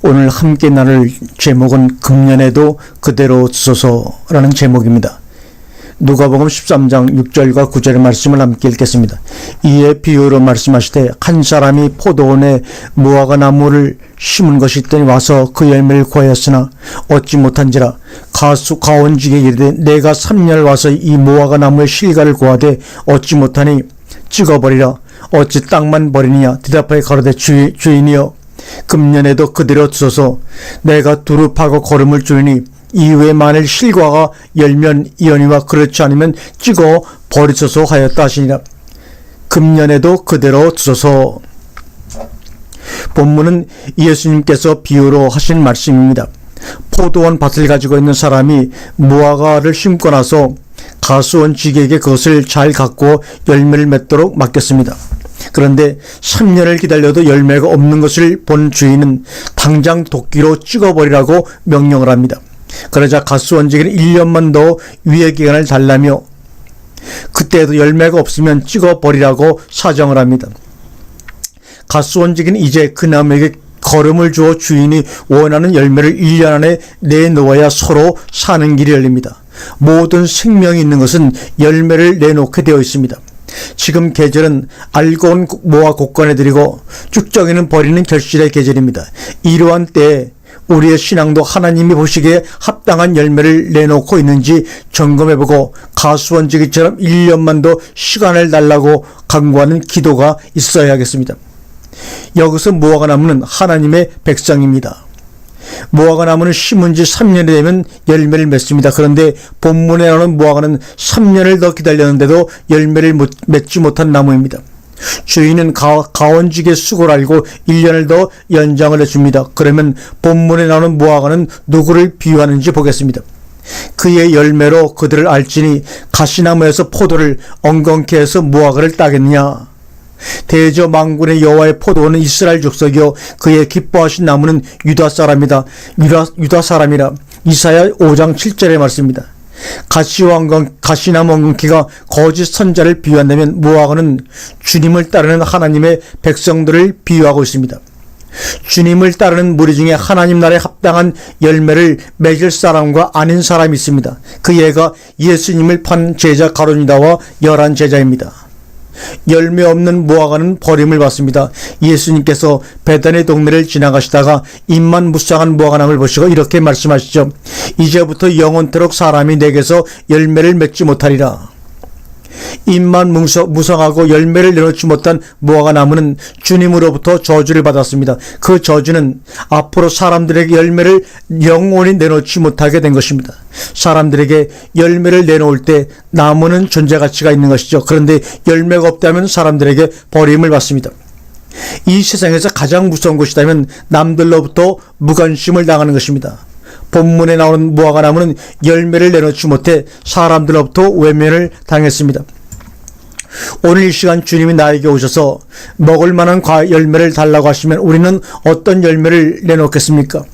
오늘 함께 나눌 제목은 금년에도 그대로 두소서라는 제목입니다. 누가복음 13장 6절과 9절의 말씀을 함께 읽겠습니다. 이에 비유로 말씀하시되 한 사람이 포도원에 무화과 나무를 심은 것이 있더니 와서 그 열매를 구하였으나 얻지 못한지라 가온직에 이르되 내가 3년 와서 이 무화과 나무의 실과를 구하되 얻지 못하니 찍어버리라. 어찌 땅만 버리느냐. 대답하여 가로되 주인이여 금년에도 그대로 두소서. 내가 두릅하고 거름을 주이니 이후에 만일 실과가 열면 이언이와 그렇지 않으면 찍어 버리소서 하였다 하시니라. 금년에도 그대로 두소서. 본문은 예수님께서 비유로 하신 말씀입니다. 포도원 밭을 가지고 있는 사람이 무화과를 심고 나서 가수원직에게 그것을 잘 갖고 열매를 맺도록 맡겼습니다. 그런데 3년을 기다려도 열매가 없는 것을 본 주인은 당장 도끼로 찍어버리라고 명령을 합니다. 그러자 가수원직에는 1년만 더 유예 기간을 달라며 그때에도 열매가 없으면 찍어버리라고 사정을 합니다. 가수원직은 이제 그 나무에게 거름을 주어 주인이 원하는 열매를 1년 안에 내놓아야 서로 사는 길이 열립니다. 모든 생명이 있는 것은 열매를 내놓게 되어 있습니다. 지금 계절은 알곡은 모아 곡간에 들이고 쭉정이는 버리는 결실의 계절입니다. 이러한 때에 우리의 신앙도 하나님이 보시기에 합당한 열매를 내놓고 있는지 점검해보고 가수원지기처럼 1년만 더 시간을 달라고 간구하는 기도가 있어야겠습니다. 여기서 무화과 나무는 하나님의 백성입니다. 무화과 나무는 심은 지 3년이 되면 열매를 맺습니다. 그런데 본문에 나오는 무화과는 3년을 더 기다렸는데도 열매를 맺지 못한 나무입니다. 주인은 가온직의 수고를 알고 1년을 더 연장을 해줍니다. 그러면 본문에 나오는 무화과는 누구를 비유하는지 보겠습니다. 그의 열매로 그들을 알지니 가시나무에서 포도를 엉겅케 해서 무화과를 따겠느냐. 대저 만군의 여호와의 포도원은 이스라엘 족속이요 그의 기뻐하신 나무는 유다 사람이다. 유다 사람이라. 이사야 5장 7절의 말씀입니다. 가시나무 엉겅퀴가 거짓 선자를 비유한다면 무화과는 주님을 따르는 하나님의 백성들을 비유하고 있습니다. 주님을 따르는 무리 중에 하나님 나라에 합당한 열매를 맺을 사람과 아닌 사람이 있습니다. 그 예가 예수님을 판 제자 가룟유다와 11 제자입니다. 열매 없는 무화과는 버림을 받습니다. 예수님께서 베다니 동네를 지나가시다가 잎만 무쌍한 무화과나무를 보시고 이렇게 말씀하시죠. 이제부터 영원토록 사람이 내게서 열매를 맺지 못하리라. 잎만 무성하고 열매를 내놓지 못한 무화과나무는 주님으로부터 저주를 받았습니다. 그 저주는 앞으로 사람들에게 열매를 영원히 내놓지 못하게 된 것입니다. 사람들에게 열매를 내놓을 때 나무는 존재 가치가 있는 것이죠. 그런데 열매가 없다면 사람들에게 버림을 받습니다. 이 세상에서 가장 무서운 것이라면 남들로부터 무관심을 당하는 것입니다. 본문에 나오는 무화과나무는 열매를 내놓지 못해 사람들로부터 외면을 당했습니다. 오늘 이 시간 주님이 나에게 오셔서 먹을 만한 열매를 달라고 하시면 우리는 어떤 열매를 내놓겠습니까?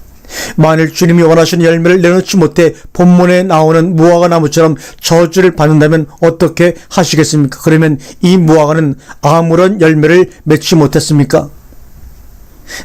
만일 주님이 원하시는 열매를 내놓지 못해 본문에 나오는 무화과나무처럼 저주를 받는다면 어떻게 하시겠습니까? 그러면 이 무화과는 아무런 열매를 맺지 못했습니까?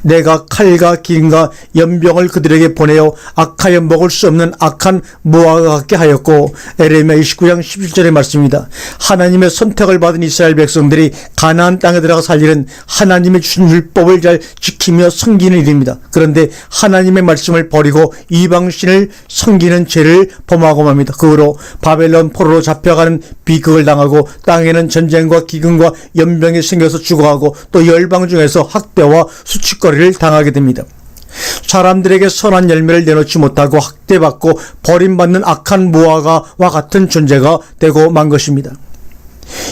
내가 칼과 기름과 연병을 그들에게 보내어 악하여 먹을 수 없는 악한 무화과 같게 하였고, 에레미야 29장 11절의 말씀입니다. 하나님의 선택을 받은 이스라엘 백성들이 가나안 땅에 들어가 살 일은 하나님의 주신 율법을 잘 지키며 섬기는 일입니다. 그런데 하나님의 말씀을 버리고 이방신을 섬기는 죄를 범하고 맙니다. 그 후로 바벨론 포로로 잡혀가는 비극을 당하고 땅에는 전쟁과 기근과 연병이 생겨서 죽어가고 또 열방 중에서 학대와 수치거리를 당하게 됩니다. 사람들에게 선한 열매를 내놓지 못하고 학대받고 버림받는 악한 무화과와 같은 존재가 되고 만 것입니다.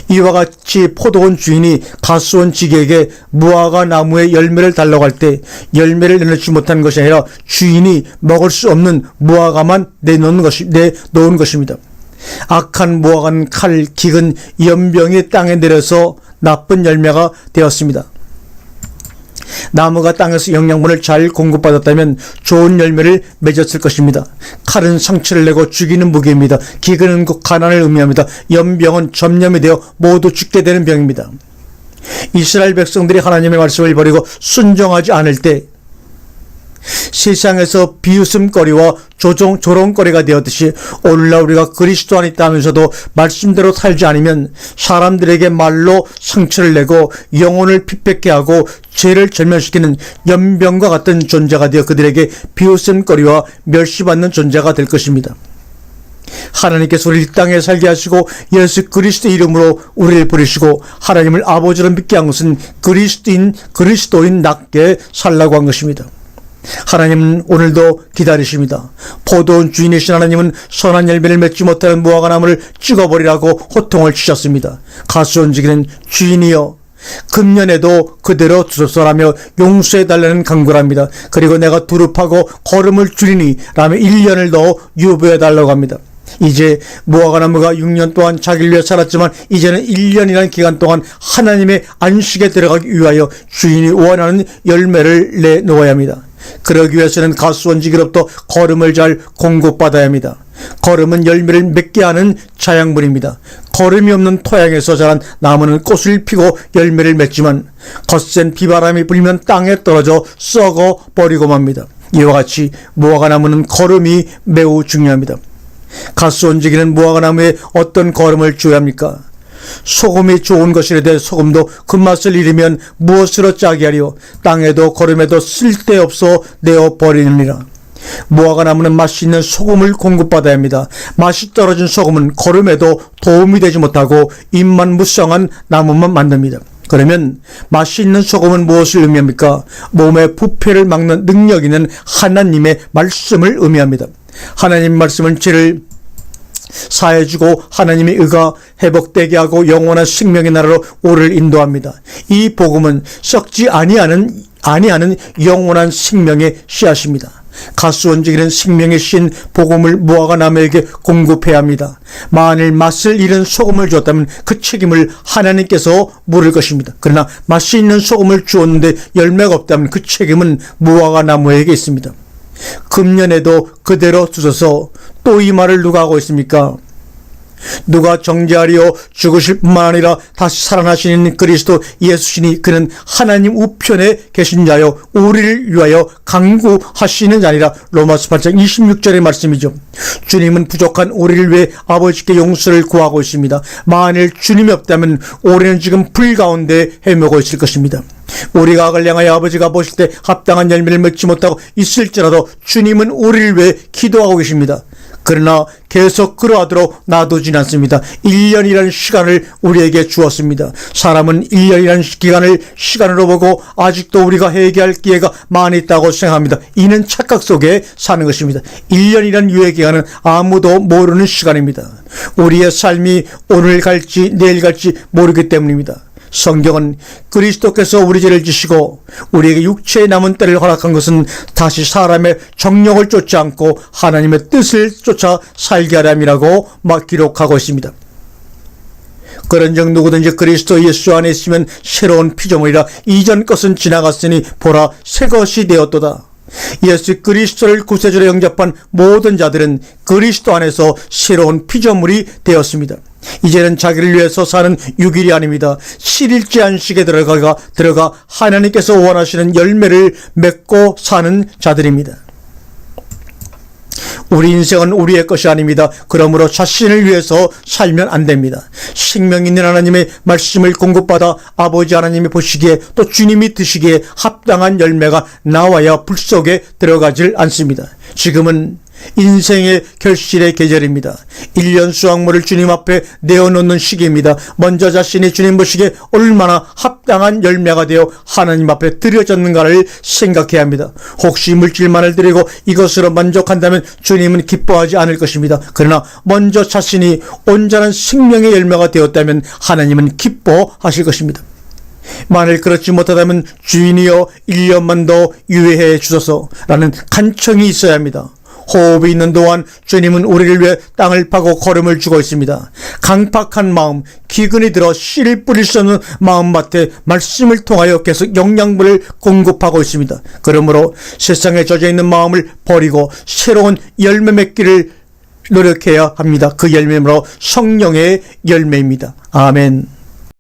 이와 같이 포도원 주인이 가수원 지게에게 무화과 나무의 열매를 달라고 할 때 열매를 내놓지 못한 것이 아니라 주인이 먹을 수 없는 무화과만 내놓은 것입니다. 악한 무화과는 칼, 기근, 연병이 땅에 내려서 나쁜 열매가 되었습니다. 나무가 땅에서 영양분을 잘 공급받았다면 좋은 열매를 맺었을 것입니다. 칼은 상처를 내고 죽이는 무기입니다. 기근은 가난을 의미합니다. 연병은 전염이 되어 모두 죽게 되는 병입니다. 이스라엘 백성들이 하나님의 말씀을 버리고 순종하지 않을 때 세상에서 비웃음거리와 조롱거리가 되었듯이 오늘날 우리가 그리스도 안에 있다면서도 말씀대로 살지 않으면 사람들에게 말로 상처를 내고 영혼을 핍박케 하고 죄를 절멸시키는 연병과 같은 존재가 되어 그들에게 비웃음거리와 멸시받는 존재가 될 것입니다. 하나님께서 우리를 이 땅에 살게 하시고 예수 그리스도의 이름으로 우리를 부르시고 하나님을 아버지로 믿게 한 것은 그리스도인 낫게 살라고 한 것입니다. 하나님은 오늘도 기다리십니다. 포도원 주인이신 하나님은 선한 열매를 맺지 못하는 무화과 나무를 찍어버리라고 호통을 치셨습니다. 가수원지기는 주인이여 금년에도 그대로 두소서라며 용서해달라는 간구를 합니다. 그리고 내가 두릅하고 걸음을 줄이니 라며 1년을 더 유보해달라고 합니다. 이제 무화과나무가 6년 동안 자기를 위해 살았지만 이제는 1년이라는 기간 동안 하나님의 안식에 들어가기 위하여 주인이 원하는 열매를 내놓아야 합니다. 그러기 위해서는 가수원지기로부터 거름을 잘 공급받아야 합니다. 거름은 열매를 맺게 하는 자양분입니다. 거름이 없는 토양에서 자란 나무는 꽃을 피고 열매를 맺지만 거센 비바람이 불면 땅에 떨어져 썩어 버리고 맙니다. 이와 같이 무화과나무는 거름이 매우 중요합니다. 가수원지기는 무화과나무에 어떤 거름을 줘야 합니까? 소금이 좋은 것이라되 소금도 그 맛을 잃으면 무엇으로 짜게 하리요? 땅에도 거름에도 쓸데없어 내어버리느니라. 무화과나무는 맛이 있는 소금을 공급받아야 합니다. 맛이 떨어진 소금은 거름에도 도움이 되지 못하고 입만 무성한 나무만 만듭니다. 그러면 맛이 있는 소금은 무엇을 의미합니까? 몸의 부패를 막는 능력 있는 하나님의 말씀을 의미합니다. 하나님 말씀은 죄를 사해주고 하나님의 의가 회복되게 하고 영원한 생명의 나라로 우리를 인도합니다. 이 복음은 썩지 아니하는 영원한 생명의 씨앗입니다. 가수원지기는 생명의 신 복음을 무화과나무에게 공급해야 합니다. 만일 맛을 잃은 소금을 주었다면 그 책임을 하나님께서 물을 것입니다. 그러나 맛이 있는 소금을 주었는데 열매가 없다면 그 책임은 무화과나무에게 있습니다. 금년에도 그대로 두셔서 또 이 말을 누가 하고 있습니까? 누가 정죄하리요? 죽으실 뿐만 아니라 다시 살아나시는 그리스도 예수시니 그는 하나님 우편에 계신 자요 우리를 위하여 강구하시는 자니라. 로마서 8장 26절의 말씀이죠. 주님은 부족한 우리를 위해 아버지께 용서를 구하고 있습니다. 만일 주님이 없다면 우리는 지금 불 가운데 헤매고 있을 것입니다. 우리가 악을 향하여 아버지가 보실 때 합당한 열매를 맺지 못하고 있을지라도 주님은 우리를 위해 기도하고 계십니다. 그러나 계속 그러하도록 놔두진 않습니다. 1년이라는 시간을 우리에게 주었습니다. 사람은 1년이라는 시간으로 보고 아직도 우리가 회개할 기회가 많이 있다고 생각합니다. 이는 착각 속에 사는 것입니다. 1년이라는 유예 기간은 아무도 모르는 시간입니다. 우리의 삶이 오늘 갈지 내일 갈지 모르기 때문입니다. 성경은 그리스도께서 우리 죄를 지시고 우리에게 육체에 남은 때를 허락한 것은 다시 사람의 정욕을 쫓지 않고 하나님의 뜻을 쫓아 살게 하람이라고 막 기록하고 있습니다. 그런즉 누구든지 그리스도 예수 안에 있으면 새로운 피조물이라 이전 것은 지나갔으니 보라 새 것이 되었도다. 예수 그리스도를 구세주로 영접한 모든 자들은 그리스도 안에서 새로운 피조물이 되었습니다. 이제는 자기를 위해서 사는 6일이 아닙니다. 7일째 안식에 들어가 하나님께서 원하시는 열매를 맺고 사는 자들입니다. 우리 인생은 우리의 것이 아닙니다. 그러므로 자신을 위해서 살면 안 됩니다. 생명 있는 하나님의 말씀을 공급받아 아버지 하나님이 보시기에 또 주님이 드시기에 합당한 열매가 나와야 불 속에 들어가질 않습니다. 지금은 인생의 결실의 계절입니다. 1년 수확물을 주님 앞에 내어놓는 시기입니다. 먼저 자신이 주님 보시기에 얼마나 합당한 열매가 되어 하나님 앞에 드려졌는가를 생각해야 합니다. 혹시 물질만을 드리고 이것으로 만족한다면 주님은 기뻐하지 않을 것입니다. 그러나 먼저 자신이 온전한 생명의 열매가 되었다면 하나님은 기뻐하실 것입니다. 만일 그렇지 못하다면 주인이여 1년만 더 유예해 주소서 라는 간청이 있어야 합니다. 호흡이 있는 동안 주님은 우리를 위해 땅을 파고 거름을 주고 있습니다. 강팍한 마음, 기근이 들어 씨를 뿌릴 수 없는 마음밭에 말씀을 통하여 계속 영양분을 공급하고 있습니다. 그러므로 세상에 젖어있는 마음을 버리고 새로운 열매 맺기를 노력해야 합니다. 그 열매로 성령의 열매입니다. 아멘.